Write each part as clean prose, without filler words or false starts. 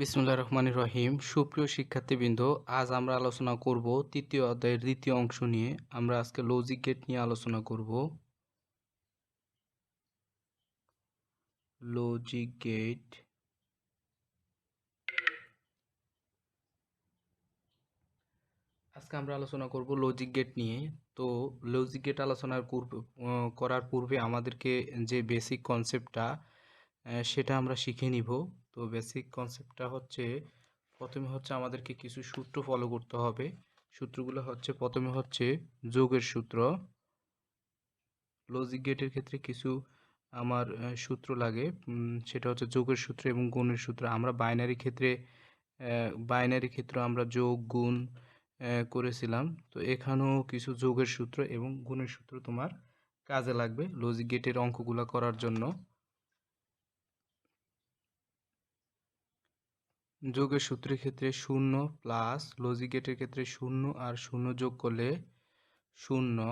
বিসমিল্লাহির রহমানির রহিম। সুপ্রিয় শিক্ষার্থীবৃন্দ, আজ আমরা আলোচনা করব তৃতীয় অধ্যায়ের দ্বিতীয় অংশ নিয়ে। আমরা আজকে লজিক গেট নিয়ে আলোচনা করব। Logic gate. আজকে আমরা আলোচনা করব লজিক গেট নিয়ে। তো লজিক গেট করার পূর্বে আমাদেরকে যে বেসিক কনসেপ্টটা সেটা আমরা শিখে নিব। তো বেসিক কনসেপ্টটা হচ্ছে, প্রথমে হচ্ছে আমাদেরকে কিছু সূত্র ফলো করতে হবে। সূত্রগুলো হচ্ছে, প্রথমে হচ্ছে যোগের সূত্র। লজিক গেটের ক্ষেত্রে কিছু আমার সূত্র লাগে, সেটা হচ্ছে যোগের সূত্র এবং গুণের সূত্র। আমরা বাইনারি ক্ষেত্রে আমরা যোগ গুণ করেছিলাম। তো এখানেও কিছু যোগের সূত্র এবং গুণের সূত্র তোমার কাজে লাগবে লজিক গেটের অঙ্কগুলো করার জন্য। যোগের সূত্রের ক্ষেত্রে 0 প্লাস, লজিক গেটের ক্ষেত্রে 0 আর 0 যোগ করলে 0,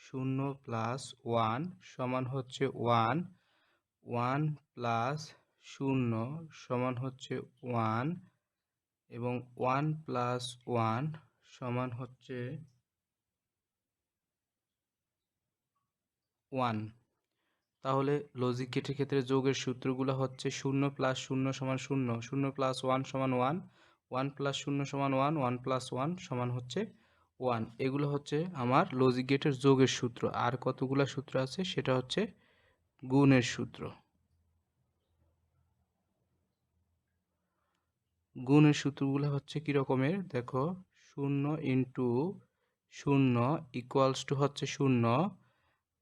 0 প্লাস 1 সমান হচ্ছে 1, 1 প্লাস 0 সমান হচ্ছে 1 এবং 1 প্লাস 1 সমান হচ্ছে 1। তাহলে লজিক গেটের ক্ষেত্রে যোগের সূত্রগুলো হচ্ছে 0 প্লাস 0 সমান 0, 0 প্লাস 1 সমান 1, 1 প্লাস 0 সমান 1, 1 প্লাস 1 সমান হচ্ছে 1। এগুলো হচ্ছে আমার লজিক গেটের যোগের সূত্র। আর কতগুলো সূত্র আছে, সেটা হচ্ছে গুণের সূত্র। গুণের সূত্রগুলো হচ্ছে কি রকমের দেখো, 0 ইন্টু 0 ইকুয়ালস টু হচ্ছে 0,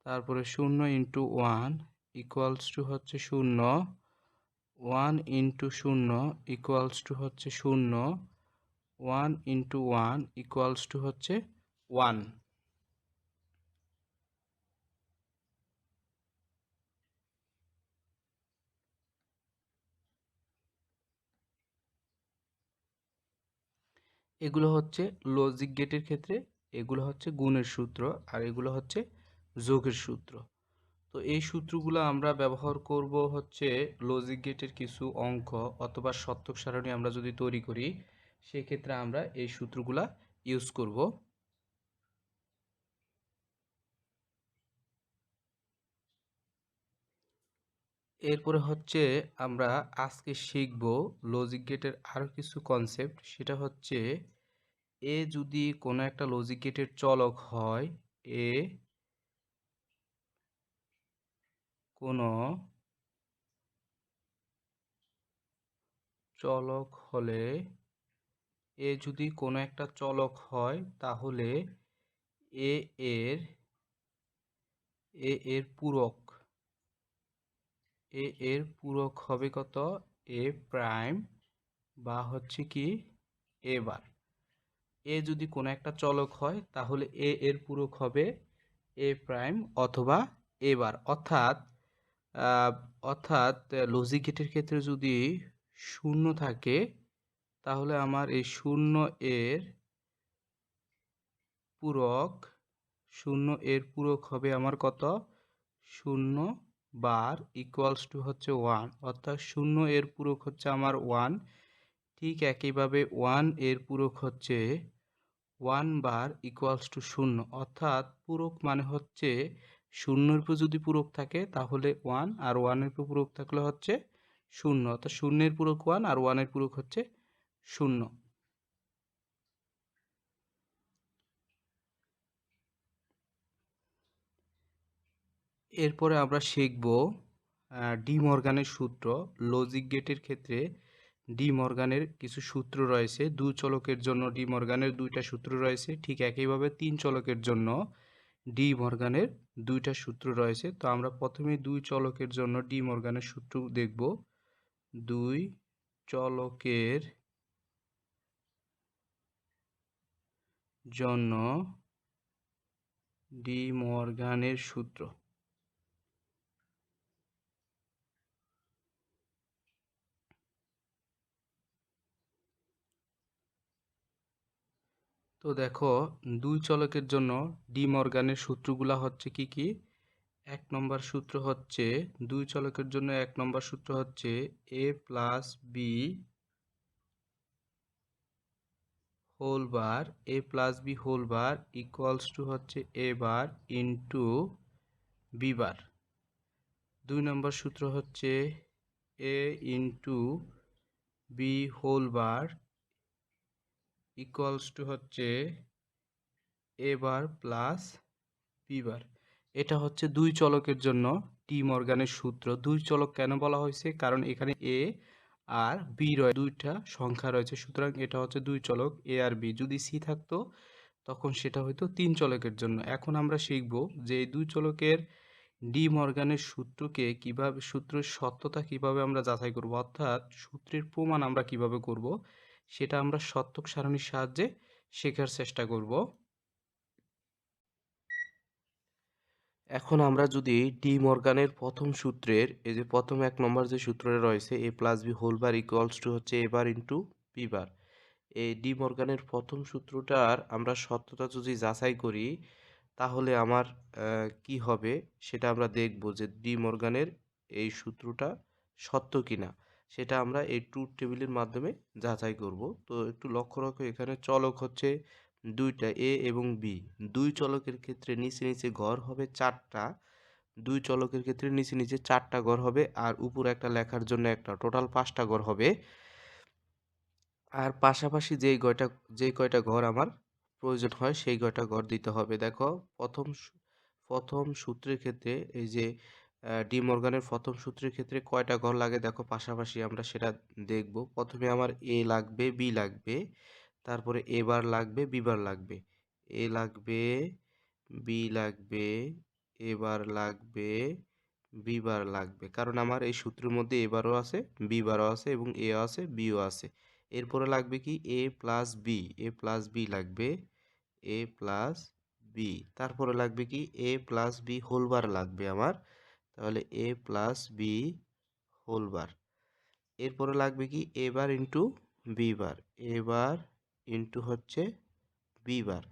তারপরে 0 ইন্টু 1 ইকুয়ালস টু হচ্ছে 0, 1 ইন্টু 0 ইকুয়ালস টু হচ্ছে 0, 1 ইন্টু 1 ইকুয়ালস টু হচ্ছে 1। এগুলো হচ্ছে লজিক গেটের ক্ষেত্রে, এগুলো হচ্ছে গুণের সূত্র, আর এগুলো হচ্ছে যোগের সূত্র। তো এই সূত্রগুলো আমরা ব্যবহার করব হচ্ছে লজিক গেটের কিছু অঙ্ক অথবা সত্যক সারণী আমরা যদি তৈরি করি, সেক্ষেত্রে আমরা এই সূত্রগুলা ইউজ করব। এরপরে হচ্ছে আমরা আজকে শিখব লজিক গেটের আরও কিছু কনসেপ্ট। সেটা হচ্ছে, এ যদি কোনো একটা লজিক গেটের চলক হয়, এ কোনো চলক হলে, এ যদি কোনো একটা চলক হয়, তাহলে এ এর পূরক, এর পূরক হবে কত, এ প্রাইম বা হচ্ছে কি এ বার। এ যদি কোনো একটা চলক হয়, তাহলে এর পূরক হবে এ প্রাইম অথবা এ বার। অর্থাৎ লজিক গেটের ক্ষেত্রে যদি 0 থাকে, তাহলে আমার এই 0 এর পূরক, 0 এর পূরক হবে আমার কত, 0 বার ইকুয়ালস টু হচ্ছে 1, অর্থাৎ 0 এর পূরক হচ্ছে আমার 1। ঠিক একইভাবে 1 এর পূরক হচ্ছে 1 বার ইকুয়ালস টু 0, অর্থাৎ পূরক মানে হচ্ছে 0 এর উপর যদি পূরক থাকে তাহলে 1, আর 1 এর উপর পূরক থাকলে হচ্ছে 0, অর্থাৎ 0 এর পূরক 1 আর 1 এর পূরক হচ্ছে 0। এরপরে আমরা শিখব ডিমর্গানের সূত্র। লজিক গেটের ক্ষেত্রে ডিমর্গানের কিছু সূত্র রয়েছে। 2 চলকের জন্য ডিমর্গানের 2টা সূত্র রয়েছে, ঠিক একইভাবে 3 চলকের জন্য ডিমর্গানের 2টা সূত্র রয়েছে। তো আমরা প্রথমে 2 চলকের জন্য ডিমর্গানের সূত্র দেখব। 2 চলকের জন্য ডিমর্গানের সূত্র। তো দেখো, 2 চলকের জন্য ডিমর্গানের সূত্রগুলা হচ্ছে কি কি। 1 নম্বর সূত্র হচ্ছে, 2 চলকের জন্য 1 নম্বর সূত্র হচ্ছে a plus B whole bar A plus B whole bar equals to হচ্ছে এ বার ইন্টু বি বার। 2 নম্বর সূত্র হচ্ছে A into B whole bar equals to হচ্ছে এ বার প্লাস বি বার। এটা হচ্ছে দুই চলকের জন্য ডি মর্গানের সূত্র। দুই চলক কেন বলা হয়েছে? কারণ এখানে এ আর বি রয়েছে, দুইটা সংখ্যা রয়েছে, সুতরাং এটা হচ্ছে দুই চলক এ আর বি। যদি সি থাকতো তখন সেটা হয়তো তিন চলকের জন্য। এখন আমরা শিখব যে এই দুই চলকের ডি মর্গানের সূত্রকে কিভাবে, সূত্রের সত্যতা কিভাবে আমরা যাচাই করব, অর্থাৎ সূত্রের প্রমাণ আমরা কিভাবে করব, সেটা আমরা সত্যক সারণীর সাহায্যে শেখার চেষ্টা করব। এখন আমরা যদি ডি মর্গানের প্রথম সূত্রের এই যে প্রথম 1 নম্বর যে সূত্রটা রয়েছে A plus B whole bar equals to হচ্ছে এ বার ইন্টু বি বার, এই ডি মর্গানের প্রথম সূত্রটার আমরা সত্যতা যদি যাচাই করি তাহলে আমার কি হবে সেটা আমরা দেখব যে ডি মর্গানের এই সূত্রটা সত্য কিনা, সেটা আমরা এই ট্রুথ টেবিলের মাধ্যমে যাচাই করব। তো একটু লক্ষ্য রাখো, এখানে চলক হচ্ছে দুইটা এ এবং বি। দুই চলকের ক্ষেত্রে নিচে নিচে ঘর হবে চারটা, দুই চলকের ক্ষেত্রে নিচে নিচে চারটা ঘর হবে, আর উপরে একটা লেখার জন্য একটা, টোটাল 5টা ঘর হবে। আর পাশাপাশি যেই কয়টা ঘর আমার প্রয়োজন হয় সেই কয়টা ঘর দিতে হবে। দেখো প্রথম সূত্রের ক্ষেত্রে এই যে ডি মর্গানের প্রথম সূত্রের ক্ষেত্রে কয়টা ঘর লাগে দেখো, পাশাপাশি আমরা সেটা দেখব। প্রথমে আমার এ লাগবে, বি লাগবে, তারপরে এ বার লাগবে, বি বার লাগবে, এ লাগবে, বি লাগবে, এ বার লাগবে, বি বার লাগবে, কারণ আমার এই সূত্রের মধ্যে এ বারও আছে, বি বারও আছে এবং এ আছে, বিও আছে। এরপরে লাগবে কি এ প্লাস বি, এ প্লাস বি লাগবে, এ প্লাস বি, তারপরে লাগবে কি এ প্লাস বি হোল বার লাগবে আমার, তাহলে এ প্লাস বি হোল বার। এরপরে লাগবে কি A bar into B bar, A bar into হচ্ছে বি বার।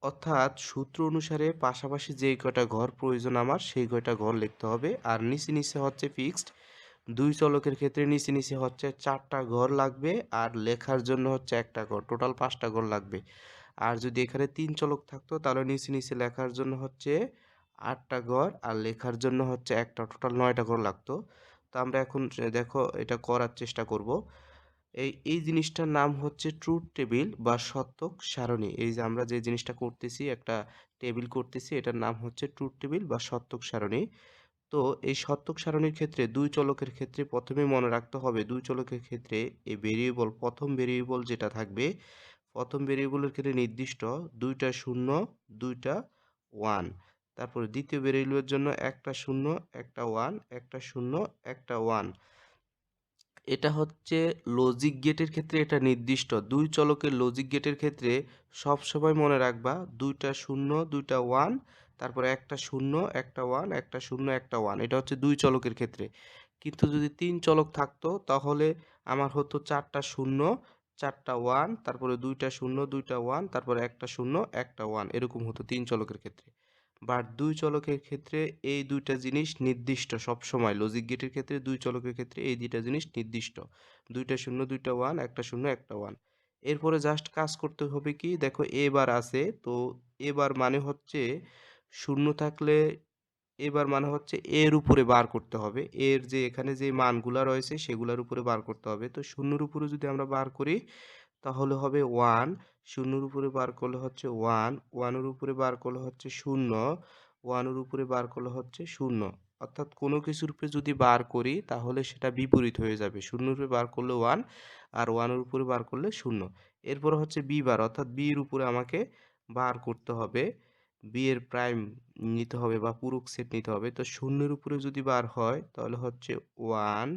অর্থাৎ সূত্র অনুসারে পাশাপাশি যেই কয়টা ঘর প্রয়োজন আমার সেই কয়টা ঘর লিখতে হবে। আর নিচে নিচে হচ্ছে ফিক্সড, দুই চলকের ক্ষেত্রে নিচে নিচে হচ্ছে চারটা ঘর লাগবে, আর লেখার জন্য হচ্ছে একটা ঘর, টোটাল 5টা ঘর লাগবে। আর যদি এখানে তিন চলক থাকতো তাহলে নিচে নিচে লেখার জন্য হচ্ছে 8টা ঘর, আর লেখার জন্য হচ্ছে একটা, টোটাল 9টা ঘর লাগতো। তো আমরা এখন দেখো এটা করার চেষ্টা করব। এই জিনিসটার নাম হচ্ছে ট্রুথ টেবিল বা সত্যক সারণী। এই যে আমরা যে জিনিসটা করতেছি, একটা টেবিল করতেছি, এটার নাম হচ্ছে ট্রুথ টেবিল বা সত্যক সারণী। তো এই সত্যক সারণীর ক্ষেত্রে দুই চলকের ক্ষেত্রে প্রথমে মনে রাখতে হবে, দুই চলকের ক্ষেত্রে এই ভেরিয়েবল, প্রথম ভেরিয়েবল যেটা থাকবে, প্রথম ভেরিয়েবলের ক্ষেত্রে নির্দিষ্ট দুইটা শূন্য, দুইটা ওয়ান। তারপরে দ্বিতীয় ভেরিয়েবলের জন্য একটা শূন্য, একটা ওয়ান, একটা শূন্য, একটা ওয়ান। এটা হচ্ছে লজিক গেটের ক্ষেত্রে এটা নির্দিষ্ট। দুই চলকের লজিক গেটের ক্ষেত্রে সব সময় মনে রাখবা দুইটা শূন্য, দুইটা ওয়ান, তারপরে একটা শূন্য, একটা ওয়ান, একটা শূন্য, একটা ওয়ান। এটা হচ্ছে দুই চলকের ক্ষেত্রে। কিন্তু যদি তিন চলক থাকতো তাহলে আমার হতো চারটা শূন্য, চারটা ওয়ান, তারপরে দুইটা শূন্য, দুইটা ওয়ান, তারপরে একটা শূন্য, একটা ওয়ান, এরকম হতো তিন চলকের ক্ষেত্রে। বাট দুই চলকের ক্ষেত্রে এই দুইটা জিনিস নির্দিষ্ট সব সময়, লজিক গেটের ক্ষেত্রে দুই চলকের ক্ষেত্রে এই দুইটা জিনিস নির্দিষ্ট, দুইটা শূন্য, দুইটা ওয়ান, একটা শূন্য, একটা ওয়ান। এরপরে জাস্ট কাজ করতে হবে কি, দেখো এবার আছে, তো এবার মানে হচ্ছে শূন্য থাকলে এবার মানে হচ্ছে এর উপরে বার করতে হবে, এর যে এখানে যে মানগুলা রয়েছে সেগুলোর উপরে বার করতে হবে। তো শূন্যর উপরে যদি আমরা বার করি তাহলে হবে ওয়ান, শূন্যর উপরে বার করলে হচ্ছে ওয়ান, ওয়ানের উপরে বার করলে হচ্ছে শূন্য, ওয়ানের উপরে বার করলে হচ্ছে শূন্য। অর্থাৎ কোনো কিছুর উপরে যদি বার করি তাহলে সেটা বিপরীত হয়ে যাবে, শূন্যর উপরে বার করলে ওয়ান আর ওয়ানের উপরে বার করলে শূন্য। এরপরে হচ্ছে বি বার, অর্থাৎ বির উপরে আমাকে বার করতে হবে, বি এর প্রাইম নিতে হবে বা পূরক সেট নিতে হবে। তো শূন্যের উপরে যদি বার হয় তাহলে হচ্ছে ওয়ান,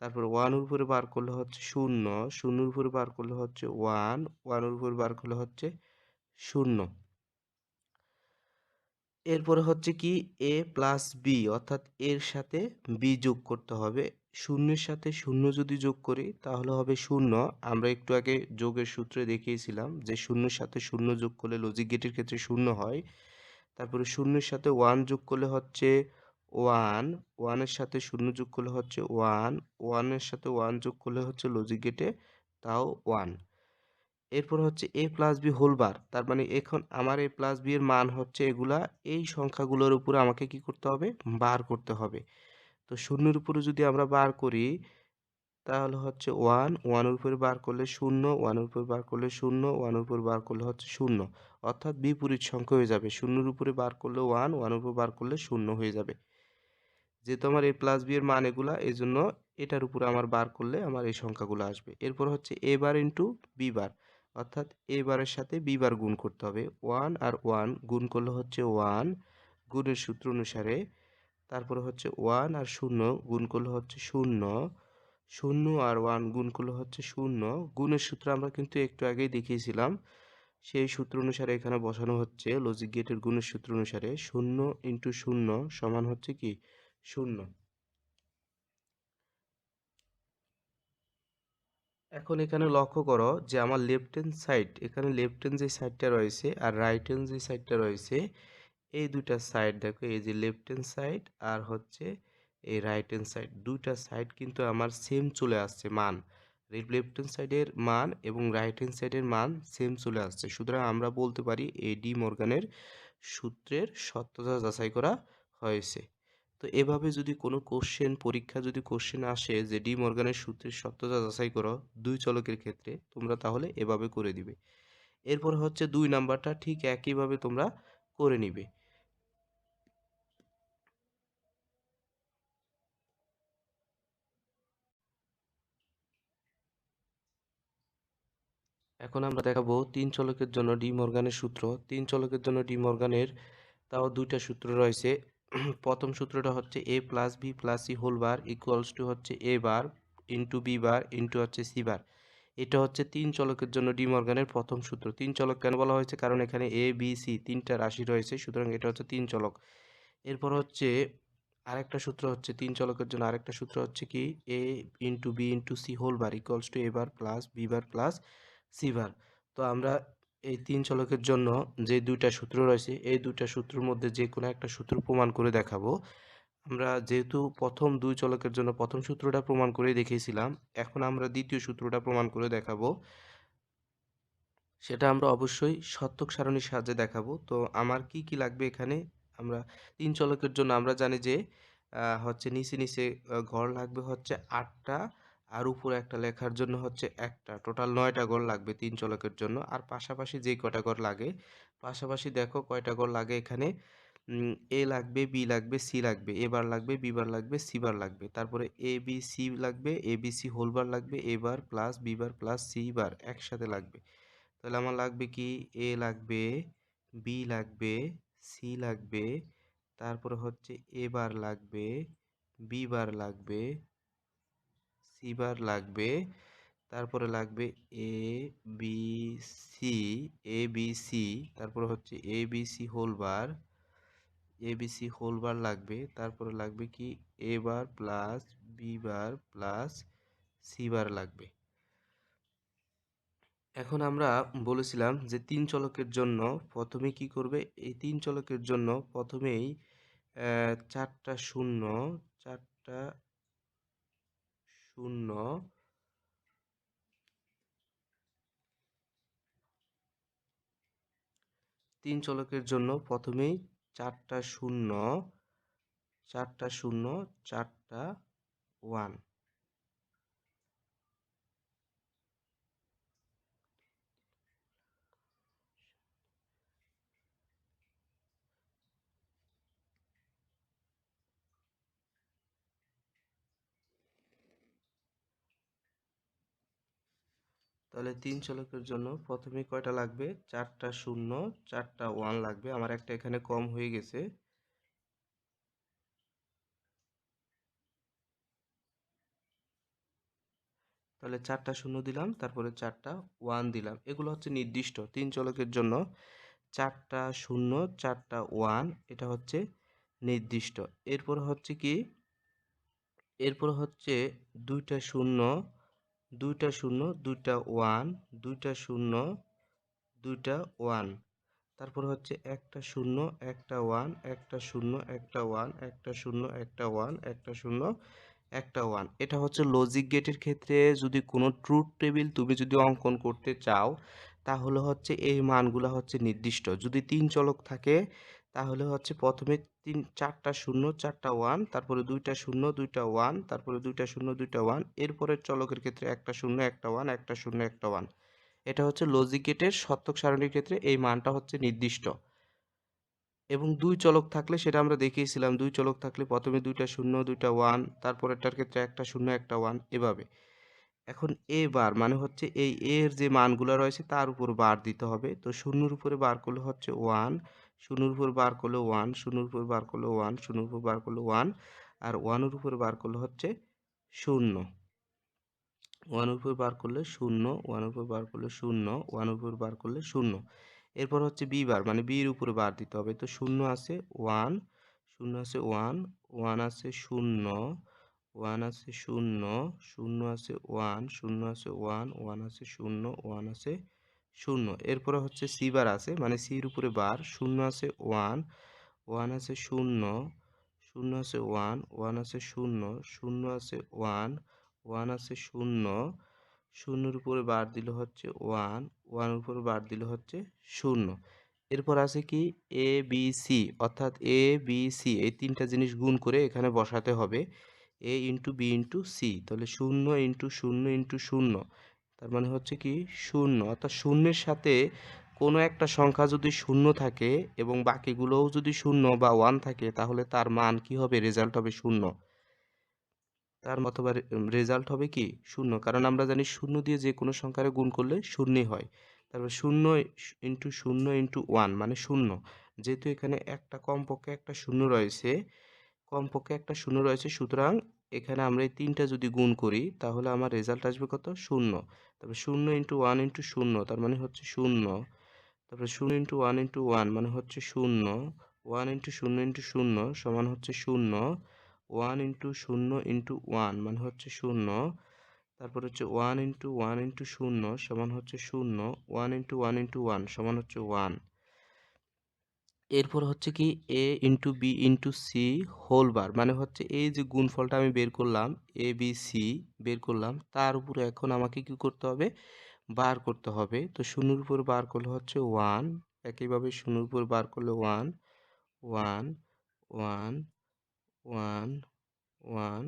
তারপর ওয়ানের উপরে বার করলে হচ্ছে শূন্য, শূন্যের উপরে বার করলে হচ্ছে ওয়ান, ওয়ানের উপরে বার করলে হচ্ছে শূন্য। এরপরে হচ্ছে কি এ প্লাস বি, অর্থাৎ এর সাথে বি যোগ করতে হবে। শূন্যের সাথে শূন্য যদি যোগ করি তাহলে হবে শূন্য। আমরা একটু আগে যোগের সূত্রে দেখিয়েছিলাম যে শূন্যের সাথে শূন্য যোগ করলে লজিক গেটের ক্ষেত্রে শূন্য হয়। তারপরে শূন্যের সাথে ওয়ান যোগ করলে হচ্ছে ওয়ান, ওয়ানের সাথে শূন্য যোগ করলে হচ্ছে ওয়ান, ওয়ানের সাথে ওয়ান যোগ করলে হচ্ছে লজিক গেটে তাও ওয়ান। এরপর হচ্ছে a plus b whole bar, তার মানে এখন আমার a প্লাস b এর মান হচ্ছে এগুলা, এই সংখ্যাগুলোর উপরে আমাকে কি করতে হবে, বার করতে হবে। তো শূন্যের উপরে যদি আমরা বার করি তাহলে হচ্ছে ওয়ান, ওয়ানের উপরে বার করলে শূন্য, ওয়ানের উপরে বার করলে শূন্য, ওয়ানের উপরে বার করলে হচ্ছে শূন্য, অর্থাৎ বিপরীত সংখ্যা হয়ে যাবে। শূন্যের উপরে বার করলে ওয়ান, ওয়ানের উপরে বার করলে শূন্য হয়ে যাবে। যেহেতু আমার a প্লাস b এর মান এগুলা, এই জন্য এটার উপরে আমার বার করলে আমার এই সংখ্যাগুলো আসবে। এরপর হচ্ছে a বার ইন্টু b বার, অর্থাৎ a বারের সাথে b বার গুণ করতে হবে। ওয়ান আর ওয়ান গুণ করলে হচ্ছে ওয়ান, গুণের সূত্র অনুসারে। তারপরে হচ্ছে ওয়ান আর শূন্য গুণ করলে হচ্ছে শূন্য, শূন্য আর ওয়ান গুণ করলে হচ্ছে শূন্য। গুণের সূত্র আমরা কিন্তু একটু আগেই দেখিয়েছিলাম, সেই সূত্র অনুসারে এখানে বসানো হচ্ছে। লজিক গেটের গুণের সূত্র অনুসারে শূন্য ইন্টু শূন্য সমান হচ্ছে কি শূন্য। এখন এখানে লক্ষ্য করো যে আমার লেফট হ্যান্ড সাইড, এখানে লেফট হ্যান্ড যে সাইডটা রয়েছে আর রাইট হ্যান্ড যে সাইডটা রয়েছে, এই দুইটা সাইড দেখো, এই যে লেফট হ্যান্ড সাইড আর হচ্ছে এই রাইট হ্যান্ড সাইড, দুইটা সাইড কিন্তু আমার সেম চলে আসছে মান। লেফট হ্যান্ড সাইডের মান এবং রাইট হ্যান্ড সাইডের মান সেম চলে আসছে, সুতরাং আমরা বলতে পারি এই ডি মর্গানের সূত্রের সত্যতা যাচাই করা হয়েছে। তো এভাবে যদি কোনো কোশ্চেন, পরীক্ষা যদি কোশ্চেন আসে যে ডি মর্গানের সূত্রের সত্যতা যাচাই করো দুই চলকের ক্ষেত্রে, তোমরা তাহলে এভাবে করে দিবে। এরপর হচ্ছে 2 নাম্বারটা ঠিক একইভাবে তোমরা করে নিবে। এখন আমরা দেখাবো 3 চলকের জন্য ডি মর্গানের সূত্র। 3 চলকের জন্য ডি মর্গানের তাও দুইটা সূত্র রয়েছে। প্রথম সূত্রটা হচ্ছে a plus B plus C whole bar equals to হচ্ছে a bar into B bar into হচ্ছে সি বার। এটা হচ্ছে 3 চলকের জন্য ডি মর্গানের প্রথম সূত্র। 3 চলক কেন বলা হয়েছে, কারণ এখানে এ বি সি তিনটা রাশি রয়েছে, সুতরাং এটা হচ্ছে 3 চলক। এরপর হচ্ছে আরেকটা সূত্র হচ্ছে 3 চলকের জন্য, আরেকটা সূত্র হচ্ছে কি a into B into C whole bar equals to a bar plus B bar plus C bar. তো আমরা এই 3 চলকের জন্য যে দুইটা সূত্র রয়েছে, এই দুইটা সূত্রের মধ্যে যে কোনো একটা সূত্র প্রমাণ করে দেখাবো। আমরা যেহেতু প্রথম 2 চলকের জন্য প্রথম সূত্রটা প্রমাণ করে দেখিয়েছিলাম, এখন আমরা দ্বিতীয় সূত্রটা প্রমাণ করে দেখাবো। সেটা আমরা অবশ্যই সত্যক সারণীর সাহায্যে দেখাবো। তো আমার কি কি লাগবে এখানে, আমরা 3 চলকের জন্য আমরা জানি যে হচ্ছে নিচে নিচে ঘর লাগবে হচ্ছে 8টা, আর উপরে একটা লেখার জন্য হচ্ছে একটা, টোটাল 9টা ঘর লাগবে 3 চলকের জন্য। আর পাশাপাশি যেই কয়টা ঘর লাগে, পাশাপাশি দেখো কয়টা ঘর লাগে এখানে, এ লাগবে, বি লাগবে, সি লাগবে, এ বার লাগবে, বি বার লাগবে, সি বার লাগবে, তারপরে এ বি সি লাগবে, A B C whole bar লাগবে, A bar plus B bar plus C bar একসাথে লাগবে। তাহলে আমার লাগবে কি, এ লাগবে, বি লাগবে, সি লাগবে, তারপরে হচ্ছে এ বার লাগবে, বি বার লাগবে, সি বার লাগবে, তারপরে লাগবে A B C, A B C, তারপরে হচ্ছে A B C whole bar, A B C whole bar লাগবে, তারপরে লাগবে কি A bar plus B bar plus C bar লাগবে। এখন আমরা বলেছিলাম যে 3 চলকের জন্য প্রথমে কি করবে, এই 3 চলকের জন্য প্রথমেই 4টা শূন্য, 4টা শূন্য, 3 চলকের জন্য প্রথমেই 4টা শূন্য, 4টা শূন্য, 4টা ওয়ান। তাহলে 3 চলকের জন্য প্রথমে কয়টা লাগবে, 4টা শূন্য, 4টা ওয়ান লাগবে। আমার একটা এখানে কম হয়ে গেছে, তাহলে 4টা শূন্য দিলাম, তারপরে 4টা ওয়ান দিলাম। এগুলো হচ্ছে নির্দিষ্ট 3 চলকের জন্য 4টা শূন্য, 4টা ওয়ান, এটা হচ্ছে নির্দিষ্ট। এরপর হচ্ছে কি, এরপর হচ্ছে 2টা শূন্য, 2টা শূন্য, 2টা ওয়ান, 2টা শূন্য, 2টা ওয়ান, তারপর হচ্ছে একটা শূন্য, একটা ওয়ান, একটা শূন্য, একটা ওয়ান, একটা শূন্য, একটা ওয়ান, একটা শূন্য, একটা 1। এটা হচ্ছে লজিক গেটের ক্ষেত্রে যদি কোনো ট্রুথ টেবিল তুমি যদি অঙ্কন করতে চাও তাহলে হচ্ছে এই মানগুলো হচ্ছে নির্দিষ্ট। যদি 3 চলক থাকে তাহলে হচ্ছে প্রথমে 4টা 0 4টা 1, তারপরে 2টা 0 2টা 1, তারপরে 2টা 0 2টা 1, এরপরের চলকের ক্ষেত্রে একটা 0 একটা 1 একটা 0 একটা 1। এটা হচ্ছে লজিক গেটের সত্যক সারণীর ক্ষেত্রে এই মানটা হচ্ছে নির্দিষ্ট। এবং 2 চলক থাকলে সেটা আমরা দেখিয়েছিলাম, 2 চলক থাকলে প্রথমে 2টা 0 2টা 1, তারপরেরটার ক্ষেত্রে একটা 0 একটা 1 এভাবে। এখন এ বার মানে হচ্ছে এই এর যে মানগুলো রয়েছে তার উপর বার দিতে হবে। তো 0 এর উপরে বার করলে হচ্ছে 1, 0 এর উপর বার করলে 1, 0 এর উপর বার করলে 1, 0 এর উপর বার করলে 1, আর 1 এর উপরে বার করলে হচ্ছে 0। 1 এর উপর বার করলে 0, 1 এর উপর বার করলে 0, 1 এর উপর বার করলে 0। এরপর হচ্ছে বি বার মানে বি এর উপরে বার দিতে হবে। তো 0 আছে 1, 0 আছে 1, 1 আছে 0, 1 আছে 0, 0 আছে 1, 0 আছে 1, 1 আছে 0, 1 আছে 0। এরপরে হচ্ছে সি বার আছে মানে সি এর উপরে বার 0 আছে 1, 1 আছে 0, 0 আছে 1, 1 আছে 0, 0 আছে 1, 1 আছে 0, 0 এর উপরে বার দিলে হচ্ছে 1, 1 এর উপরে বার দিলে হচ্ছে 0। এরপর আছে কি এ বি সি, অর্থাৎ এ বি সি এই তিনটা জিনিস গুণ করে এখানে বসাতে হবে এ ইন্টু বি ইন্টু সি। তাহলে 0 ইন্টু 0 ইন্টু 0, তার মানে হচ্ছে কি 0, অর্থাৎ শূন্যের সাথে কোনো একটা সংখ্যা যদি 0 থাকে এবং বাকিগুলোও যদি 0 বা 1 থাকে তাহলে তার মান কি হবে, রেজাল্ট হবে 0। তার অথবা রেজাল্ট হবে কি 0, কারণ আমরা জানি 0 দিয়ে যে কোনো সংখ্যারে গুণ করলে শূন্যই হয়। তারপর 0 ইন্টু 0 ইন্টু 1 মানে 0। যেহেতু এখানে একটা কমপক্ষে একটা 0 রয়েছে, কমপক্ষে একটা 0 রয়েছে, সুতরাং এখানে আমরা এই তিনটা যদি গুণ করি তাহলে আমার রেজাল্ট আসবে কত, 0। তারপর 0 ইন্টু 1 ইন্টু 0 তার মানে হচ্ছে 0। তারপরে 0 ইন্টু 1 ইন্টু 1 মানে হচ্ছে 0, 1 ইন্টু 0 ইন্টু 0 সমান হচ্ছে 0, 1 ইন্টু 0 ইন্টু 1 মানে হচ্ছে 0, তারপর হচ্ছে 1 ইন্টু 1 ইন্টু 0 সমান হচ্ছে 0, 1 ইন্টু 1 ইন্টু 1 সমান হচ্ছে 1। এরপর হচ্ছে কি A into B into C whole bar মানে হচ্ছে এই যে গুণফলটা আমি বের করলাম এ বি সি বের করলাম, তার উপরে এখন আমাকে কি করতে হবে, বার করতে হবে। তো 0 এর উপর বার করলে হচ্ছে 1, একইভাবে 0 এর উপর বার করলে 1, 1, 1, 1, 1,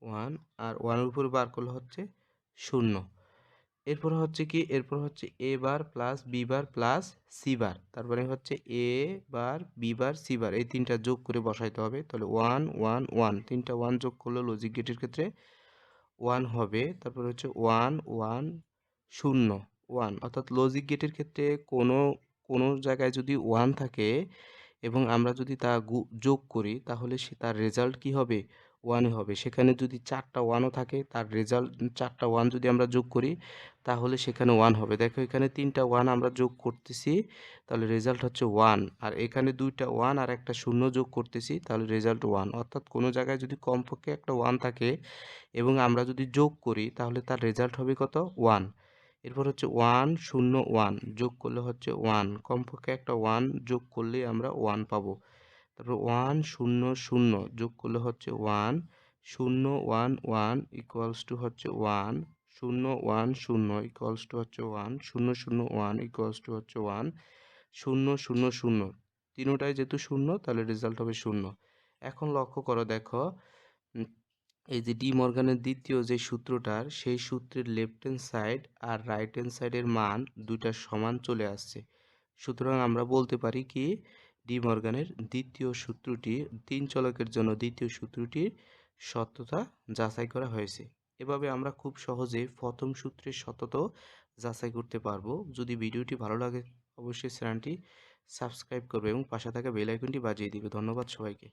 1, আর 1 এর উপর বার করলে হচ্ছে 0। এরপর হচ্ছে কি, এরপর হচ্ছে A bar plus B bar plus C bar, তারপরে হচ্ছে A bar B bar C বার এই তিনটা যোগ করে বসাইতে হবে। তাহলে 1 1 1 তিনটা 1 যোগ করলে লজিক গেটের ক্ষেত্রে 1 হবে। তারপর হচ্ছে 1 1 0 1, অর্থাৎ লজিক গেটের ক্ষেত্রে কোনো কোনো জায়গায় যদি 1 থাকে এবং আমরা যদি তা যোগ করি তাহলে তার রেজাল্ট কি হবে, 1 হবে। সেখানে যদি 4টা 1ও থাকে তার রেজাল্ট 4টা 1 যদি আমরা যোগ করি তাহলে সেখানে 1 হবে। দেখো এখানে 3টা 1 আমরা যোগ করতেছি তাহলে রেজাল্ট হচ্ছে 1, আর এখানে 2টা 1 আর একটা 0 যোগ করতেছি তাহলে রেজাল্ট 1। অর্থাৎ কোনো জায়গায় যদি কমপক্ষে একটা 1 থাকে এবং আমরা যদি যোগ করি তাহলে তার রেজাল্ট হবে কত, 1। এরপর হচ্ছে 1 0 1 যোগ করলে হচ্ছে 1, কমপক্ষে একটা 1 যোগ করলেই আমরা 1 পাবো। তারপর 1 0 0 যোগ করলে হচ্ছে 1, 0 1 1 ইকুয়ালস টু হচ্ছে 1, 0 1 0 ইকুয়ালস টু হচ্ছে 1, 0 0 1 ইকুয়ালস টু হচ্ছে 1, 0 0 0 তিনোটাই যেহেতু 0 তাহলে রেজাল্ট হবে 0। এখন লক্ষ্য করো, দেখো এই যে ডি মর্গানের দ্বিতীয় যে সূত্রটার সেই সূত্রের লেফট হ্যান্ড সাইড আর রাইট হ্যান্ড সাইডের মান দুইটা সমান চলে আসছে। সুতরাং আমরা বলতে পারি কি ডি মর্গানের দ্বিতীয় সূত্রটি, 3 চলকের জন্য দ্বিতীয় সূত্রটির সত্যতা যাচাই করা হয়েছে। এভাবে আমরা খুব সহজে প্রথম সূত্রের সত্যতাও যাচাই করতে পারবো। যদি ভিডিওটি ভালো লাগে অবশ্যই চ্যানেলটি সাবস্ক্রাইব করবে এবং পাশে থাকা বেল আইকনটি বাজিয়ে দিবে। ধন্যবাদ সবাইকে।